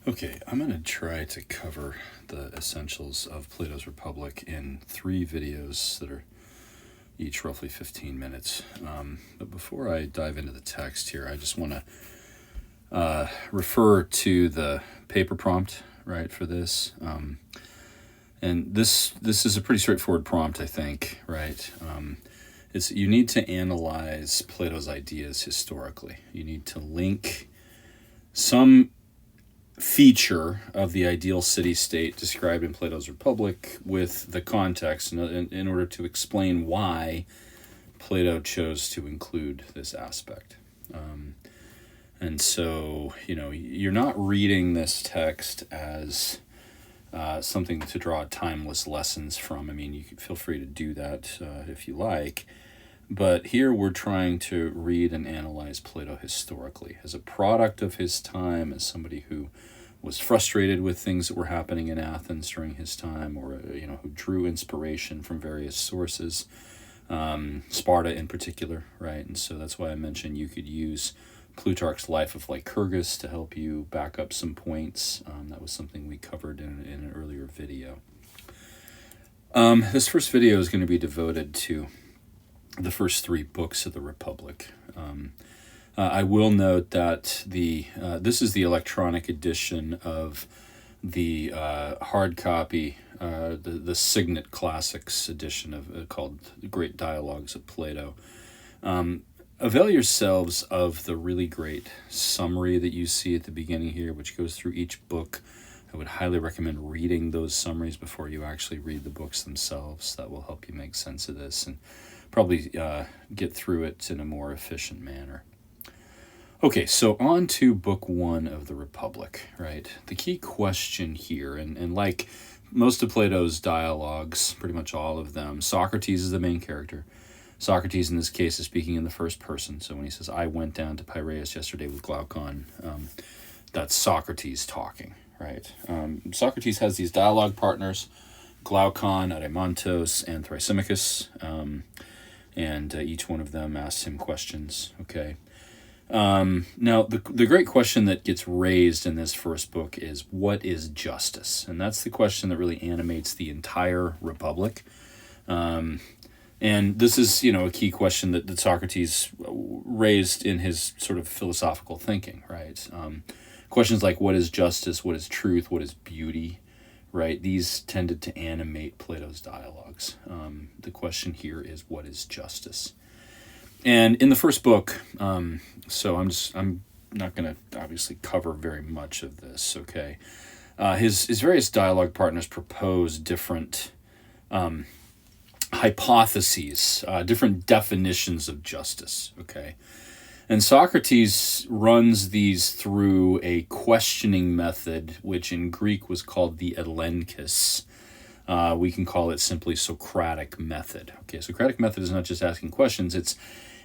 Okay, I'm going to try to cover the essentials of Plato's Republic in 3 videos that are each roughly 15 minutes. But before I dive into the text here, I just want to refer to the paper prompt, right, for this. And this is a pretty straightforward prompt, I think, right? It's you need to analyze Plato's ideas historically. You need to link some feature of the ideal city-state described in Plato's Republic with the context in order to explain why Plato chose to include this aspect. And so, you're not reading this text as something to draw timeless lessons from. I mean, you can feel free to do that if you like. But here we're trying to read and analyze Plato historically as a product of his time, as somebody who was frustrated with things that were happening in Athens during his time, or who drew inspiration from various sources, Sparta in particular, right? And so that's why I mentioned you could use Plutarch's Life of Lycurgus to help you back up some points. That was something we covered in an earlier video. This first video is going to be devoted to the first 3 books of the Republic. I will note that this is the electronic edition of the hard copy, the Signet Classics edition of called The Great Dialogues of Plato. Avail yourselves of the really great summary that you see at the beginning here, which goes through each book. I would highly recommend reading those summaries before you actually read the books themselves. That will help you make sense of this and probably get through it in a more efficient manner. Okay, so on to Book 1 of the Republic, right? The key question here, and like most of Plato's dialogues, pretty much all of them, Socrates is the main character. Socrates, in this case, is speaking in the first person. So when he says, I went down to Piraeus yesterday with Glaucon, that's Socrates talking, right? Socrates has these dialogue partners, Glaucon, Adeimantos, and Thrasymachus, and each one of them asks him questions, okay? Now, the great question that gets raised in this first book is, what is justice? And that's the question that really animates the entire Republic. And this is, a key question that Socrates raised in his sort of philosophical thinking, right? Questions like, what is justice? What is truth? What is beauty? Right? These tended to animate Plato's dialogues. The question here is, what is justice? And in the first book, so I'm not going to obviously cover very much of this, okay? His various dialogue partners propose different hypotheses, different definitions of justice, okay? And Socrates runs these through a questioning method, which in Greek was called the elenchus. We can call it simply Socratic method. Okay, Socratic method is not just asking questions,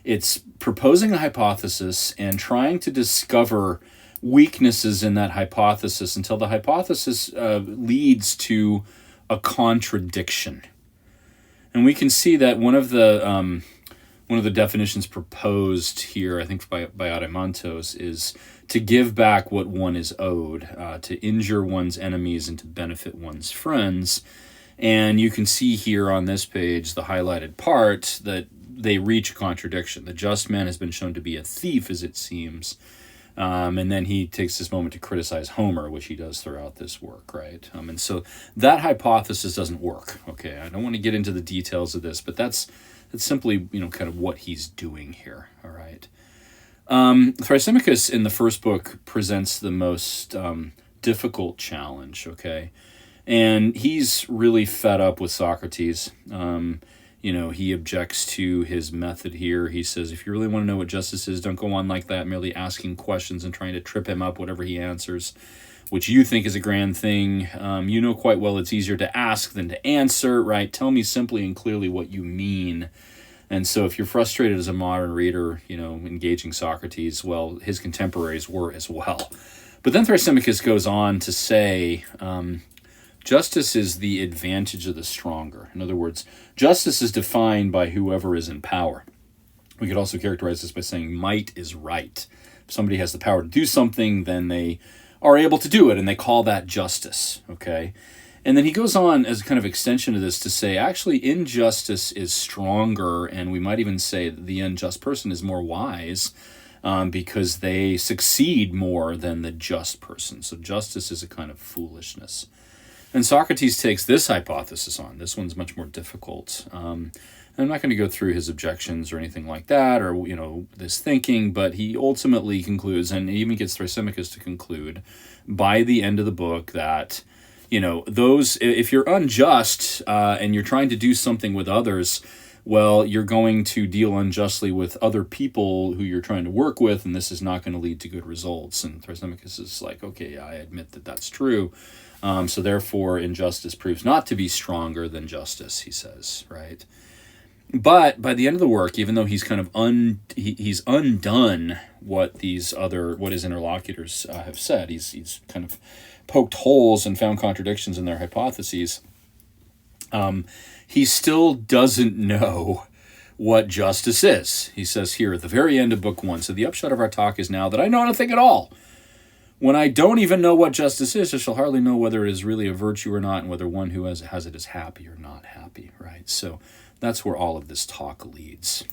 it's proposing a hypothesis and trying to discover weaknesses in that hypothesis until the hypothesis leads to a contradiction. And we can see that one of the definitions proposed here, I think by Adeimantos, is to give back what one is owed, to injure one's enemies and to benefit one's friends. And you can see here on this page the highlighted part that they reach a contradiction. The just man has been shown to be a thief, as it seems. And then he takes this moment to criticize Homer, which he does throughout this work, right? And so that hypothesis doesn't work, okay? I don't want to get into the details of this, but that's simply, kind of what he's doing here, all right? Thrasymachus in the first book presents the most difficult challenge, okay? And he's really fed up with Socrates. He objects to his method here. He says, if you really want to know what justice is, don't go on like that, merely asking questions and trying to trip him up, whatever he answers, which you think is a grand thing. You know quite well it's easier to ask than to answer, right? Tell me simply and clearly what you mean. And so if you're frustrated as a modern reader, engaging Socrates, well, his contemporaries were as well. But then Thrasymachus goes on to say, justice is the advantage of the stronger. In other words, justice is defined by whoever is in power. We could also characterize this by saying might is right. If somebody has the power to do something, then they are able to do it, and they call that justice, okay? And then he goes on as a kind of extension of this to say, actually, injustice is stronger, and we might even say that the unjust person is more wise because they succeed more than the just person. So justice is a kind of foolishness. And Socrates takes this hypothesis on. This one's much more difficult. I'm not going to go through his objections or anything like that, or this thinking, but he ultimately concludes, and even gets Thrasymachus to conclude by the end of the book, that those, if you're unjust and you're trying to do something with others, well, you're going to deal unjustly with other people who you're trying to work with, and this is not going to lead to good results. And Thrasymachus is like, okay, I admit that that's true. So therefore, injustice proves not to be stronger than justice, he says, right? But by the end of the work, even though he's kind of he's undone what his interlocutors have said, he's kind of poked holes and found contradictions in their hypotheses, he still doesn't know what justice is. He says here at the very end of Book 1, so the upshot of our talk is now that I know nothing at all. When I don't even know what justice is, I shall hardly know whether it is really a virtue or not, and whether one who has it is happy or not happy, right? So that's where all of this talk leads.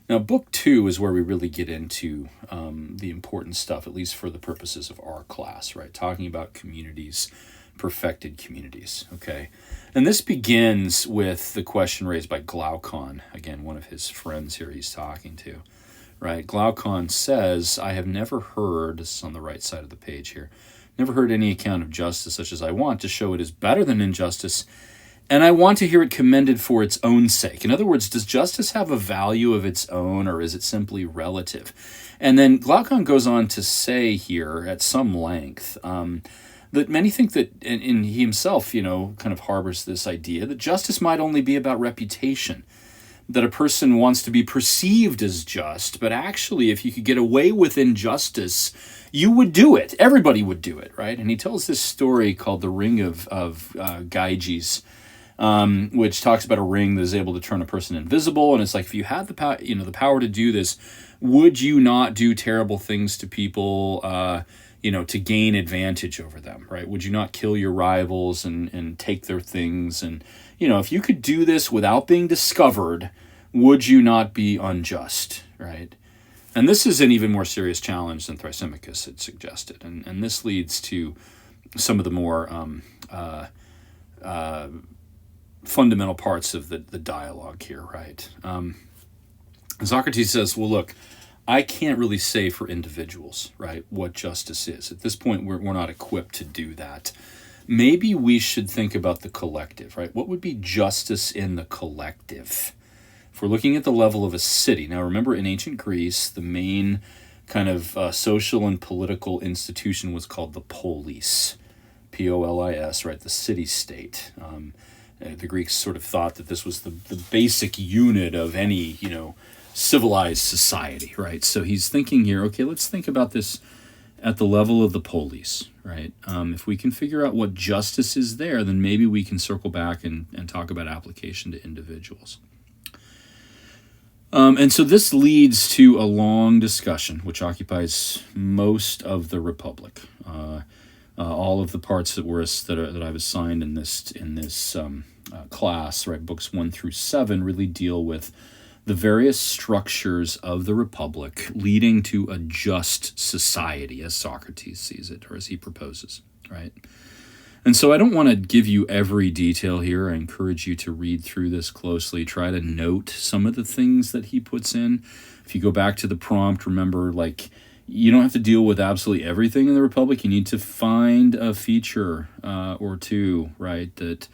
Now, Book 2 is where we really get into the important stuff, at least for the purposes of our class, right? Talking about communities, perfected communities, okay? And this begins with the question raised by Glaucon, again, one of his friends here he's talking to, right? Glaucon says, I have never heard, this is on the right side of the page here, never heard any account of justice such as I want to show it is better than injustice, and I want to hear it commended for its own sake. In other words, does justice have a value of its own, or is it simply relative? And then Glaucon goes on to say here at some length that many think that, and he himself, kind of harbors this idea, that justice might only be about reputation, that a person wants to be perceived as just, but actually, if you could get away with injustice, you would do it. Everybody would do it, right? And he tells this story called the Ring of Gyges, which talks about a ring that is able to turn a person invisible. And it's like, if you had the power, the power to do this, would you not do terrible things to people, to gain advantage over them, right? Would you not kill your rivals and take their things? And, if you could do this without being discovered, would you not be unjust, right? And this is an even more serious challenge than Thrasymachus had suggested. And this leads to some of the more fundamental parts of the dialogue here, right? Socrates says, well, look, I can't really say for individuals, right, what justice is. At this point, we're not equipped to do that. Maybe we should think about the collective, right? What would be justice in the collective? If we're looking at the level of a city, now remember in ancient Greece, the main kind of social and political institution was called the polis, P-O-L-I-S, right, the city-state. The Greeks sort of thought that this was the basic unit of any, civilized society, right? So he's thinking here, okay, let's think about this at the level of the polis, right? If we can figure out what justice is there, then maybe we can circle back and talk about application to individuals. And so this leads to a long discussion, which occupies most of the Republic. All of the parts that I've assigned in this class, right? Books 1 through 7 really deal with the various structures of the Republic leading to a just society, as Socrates sees it, or as he proposes, right? And so I don't want to give you every detail here. I encourage you to read through this closely. Try to note some of the things that he puts in. If you go back to the prompt, remember, you don't have to deal with absolutely everything in the Republic. You need to find a feature or two, right, that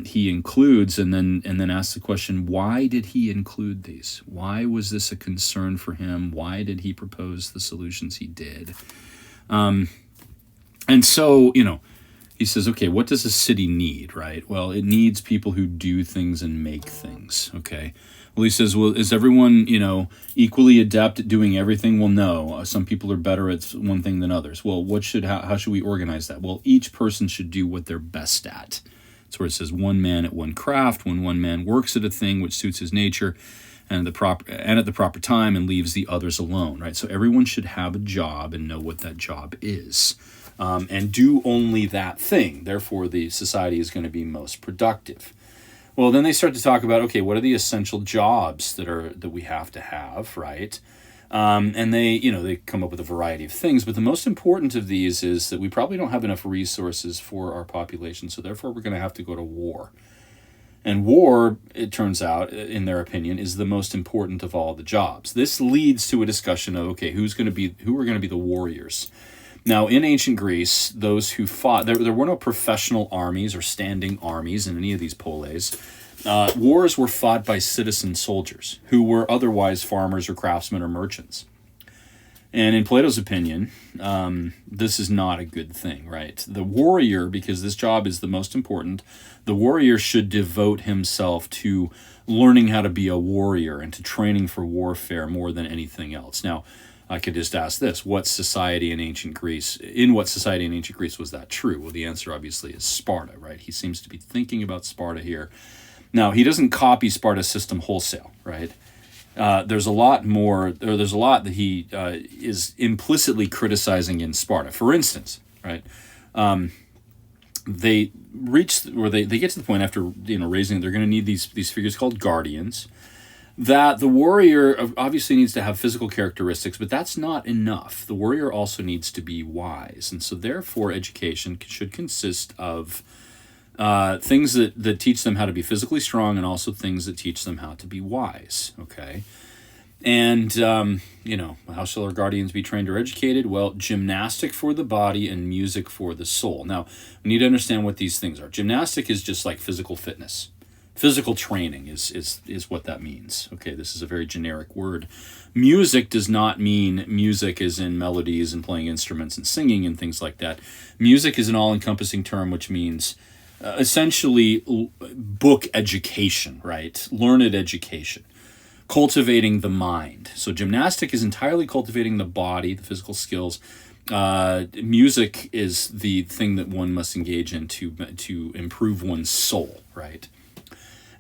he includes, and then ask the question, why did he include these? Why was this a concern for him? Why did he propose the solutions he did? And so, he says, okay, what does a city need, right? Well, it needs people who do things and make things, okay? Well, he says, well, is everyone, equally adept at doing everything? Well, no. Some people are better at one thing than others. Well, how should we organize that? Well, each person should do what they're best at. That's where it says one man at one craft, when one man works at a thing which suits his nature, and at the proper time, and leaves the others alone, right? So everyone should have a job and know what that job is, and do only that thing. Therefore, the society is going to be most productive. Well, then they start to talk about, okay, what are the essential jobs that we have to have, right? And they come up with a variety of things, but the most important of these is that we probably don't have enough resources for our population, so therefore we're going to have to go to war. And war, it turns out, in their opinion, is the most important of all the jobs. This leads to a discussion of, okay, who are going to be the warriors? Now, in ancient Greece, those who fought, there were no professional armies or standing armies in any of these poleis. Wars were fought by citizen soldiers who were otherwise farmers or craftsmen or merchants. And in Plato's opinion, this is not a good thing, right? The warrior, because this job is the most important, the warrior should devote himself to learning how to be a warrior and to training for warfare more than anything else. Now, I could just ask this: in what society in ancient Greece was that true? Well, the answer obviously is Sparta, right? He seems to be thinking about Sparta here. Now, he doesn't copy Sparta's system wholesale, right? There's a lot that he is implicitly criticizing in Sparta. For instance, right? They get to the point after raising, they're going to need these figures called guardians. That the warrior obviously needs to have physical characteristics, but that's not enough. The warrior also needs to be wise, and so therefore education should consist of things that teach them how to be physically strong, and also things that teach them how to be wise. Okay, and how shall our guardians be trained or educated? Well, gymnastic for the body and music for the soul. Now, we need to understand what these things are. Gymnastic is just like physical fitness. Physical training is what that means. Okay, this is a very generic word. Music does not mean music as in melodies and playing instruments and singing and things like that. Music is an all-encompassing term, which means essentially book education, right? Learned education. Cultivating the mind. So gymnastic is entirely cultivating the body, the physical skills. Music is the thing that one must engage in to improve one's soul, right?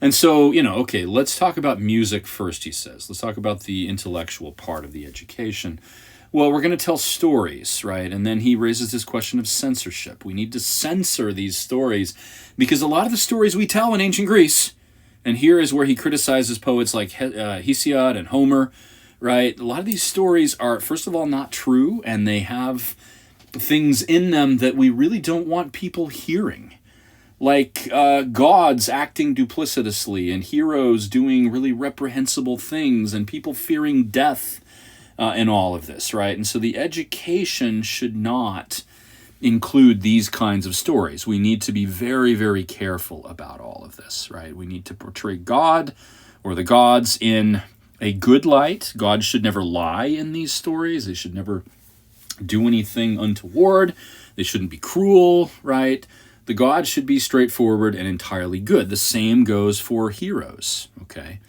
And so, okay, let's talk about music first, he says. Let's talk about the intellectual part of the education. Well, we're going to tell stories, right? And then he raises this question of censorship. We need to censor these stories because a lot of the stories we tell in ancient Greece, and here is where he criticizes poets like Hesiod and Homer, right? A lot of these stories are, first of all, not true, and they have things in them that we really don't want people hearing. Like gods acting duplicitously and heroes doing really reprehensible things and people fearing death in all of this, right? And so the education should not include these kinds of stories. We need to be very, very careful about all of this, right? We need to portray God or the gods in a good light. God should never lie in these stories. They should never do anything untoward. They shouldn't be cruel, right? The gods should be straightforward and entirely good. The same goes for heroes, okay?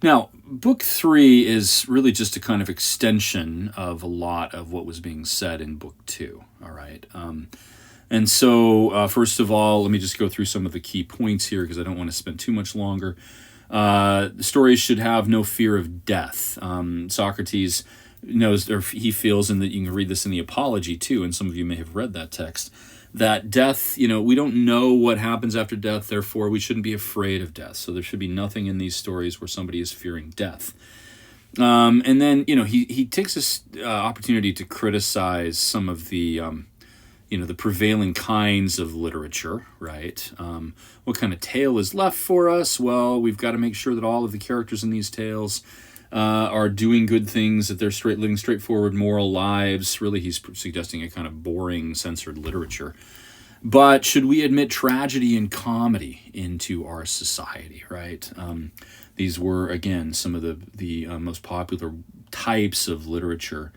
Now, Book 3 is really just a kind of extension of a lot of what was being said in Book 2, all right? And so, first of all, let me just go through some of the key points here because I don't want to spend too much longer. The stories should have no fear of death. Socrates knows, or he feels, and that you can read this in the Apology too, and some of you may have read that text, that death, we don't know what happens after death, therefore we shouldn't be afraid of death. So there should be nothing in these stories where somebody is fearing death. And then, he takes this opportunity to criticize some of the, the prevailing kinds of literature, right? What kind of tale is left for us? Well, we've got to make sure that all of the characters in these tales are doing good things, that they're living straightforward moral lives. Really, he's suggesting a kind of boring, censored literature. But should we admit tragedy and comedy into our society, right? These were, again, some of the most popular types of literature.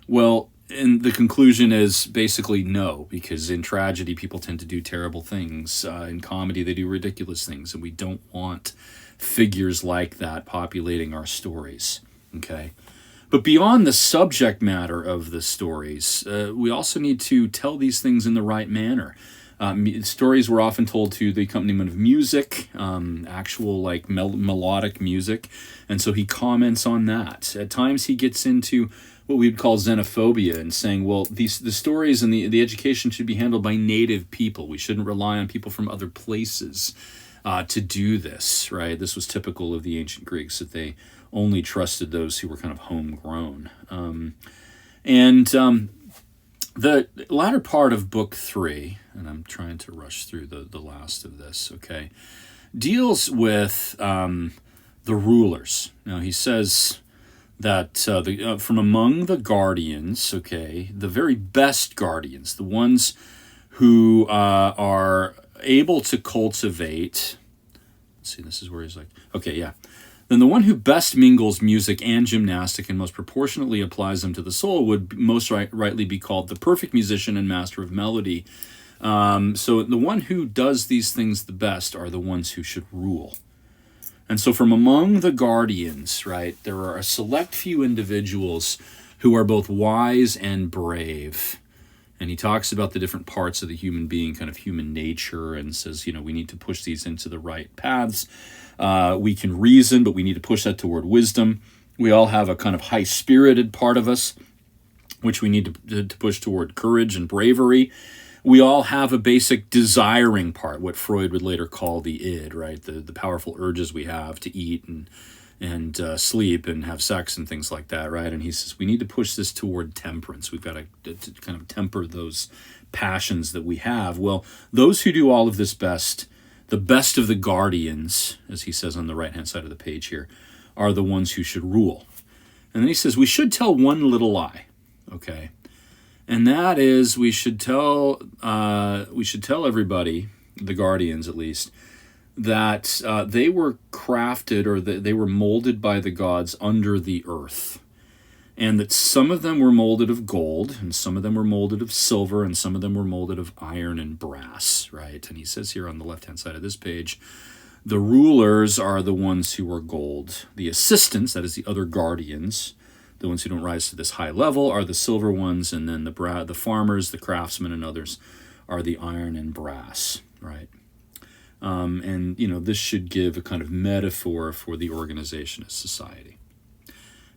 Well, and the conclusion is basically no, because in tragedy, people tend to do terrible things. In comedy, they do ridiculous things, and we don't want figures like that populating our stories, okay? But beyond the subject matter of the stories, we also need to tell these things in the right manner. Stories were often told to the accompaniment of music, actual like melodic music, and so he comments on that. At times he gets into what we would call xenophobia and saying, well, the stories and the education should be handled by native people. We shouldn't rely on people from other places to do this, right? This was typical of the ancient Greeks, that they only trusted those who were kind of homegrown. The latter part of book 3, and I'm trying to rush through the last of this, okay, deals with the rulers. Now, he says that from among the guardians, okay, the very best guardians, the ones who are able to cultivate, let's see, this is where he's like, okay, yeah. Then the one who best mingles music and gymnastic and most proportionately applies them to the soul would most rightly be called the perfect musician and master of melody. So the one who does these things the best are the ones who should rule. And so from among the guardians, right, there are a select few individuals who are both wise and brave. And he talks about the different parts of the human being, kind of human nature, and says, we need to push these into the right paths. We can reason, but we need to push that toward wisdom. We all have a kind of high-spirited part of us, which we need to push toward courage and bravery. We all have a basic desiring part, what Freud would later call the id, right? The powerful urges we have to eat and sleep and have sex and things like that, right? And he says we need to push this toward temperance. We've got to kind of temper those passions that we have. Well, those who do all of this best, the best of the guardians, as he says on the right-hand side of the page here, are the ones who should rule. And then he says we should tell one little lie, okay? And that is we should tell everybody, the guardians at least, that they were crafted, or that they were molded by the gods under the earth. And that some of them were molded of gold, and some of them were molded of silver, and some of them were molded of iron and brass, right? And he says here on the left-hand side of this page, the rulers are the ones who are gold. The assistants, that is the other guardians, the ones who don't rise to this high level, are the silver ones, and then the farmers, the craftsmen, and others are the iron and brass, right? And this should give a kind of metaphor for the organization of society.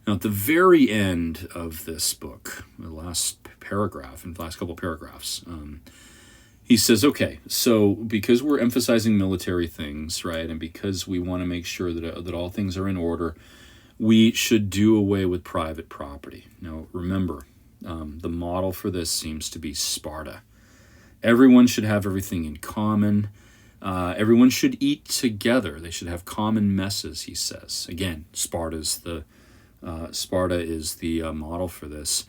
Now, at the very end of this book, the last paragraph, in the last couple paragraphs, he says, okay, so because we're emphasizing military things, right, and because we want to make sure that all things are in order, we should do away with private property. Now, remember, the model for this seems to be Sparta. Everyone should have everything in common. Everyone should eat together. They should have common messes, he says. Again, Sparta is the model for this.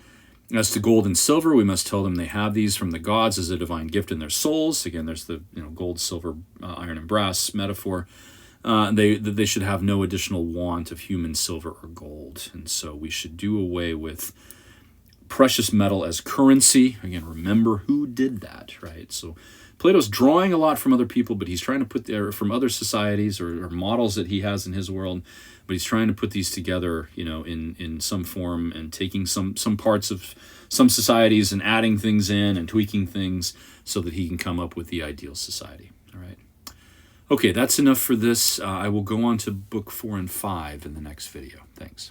As to gold and silver, we must tell them they have these from the gods as a divine gift in their souls. Again, there's the gold, silver, iron, and brass metaphor. They should have no additional want of human silver or gold. And so we should do away with precious metal as currency. Again, remember who did that, right? So Plato's drawing a lot from other people, but he's trying to put from other societies or models that he has in his world, but he's trying to put these together, in some form, and taking some parts of some societies and adding things in and tweaking things so that he can come up with the ideal society. All right. Okay, that's enough for this. I will go on to book 4 and 5 in the next video. Thanks.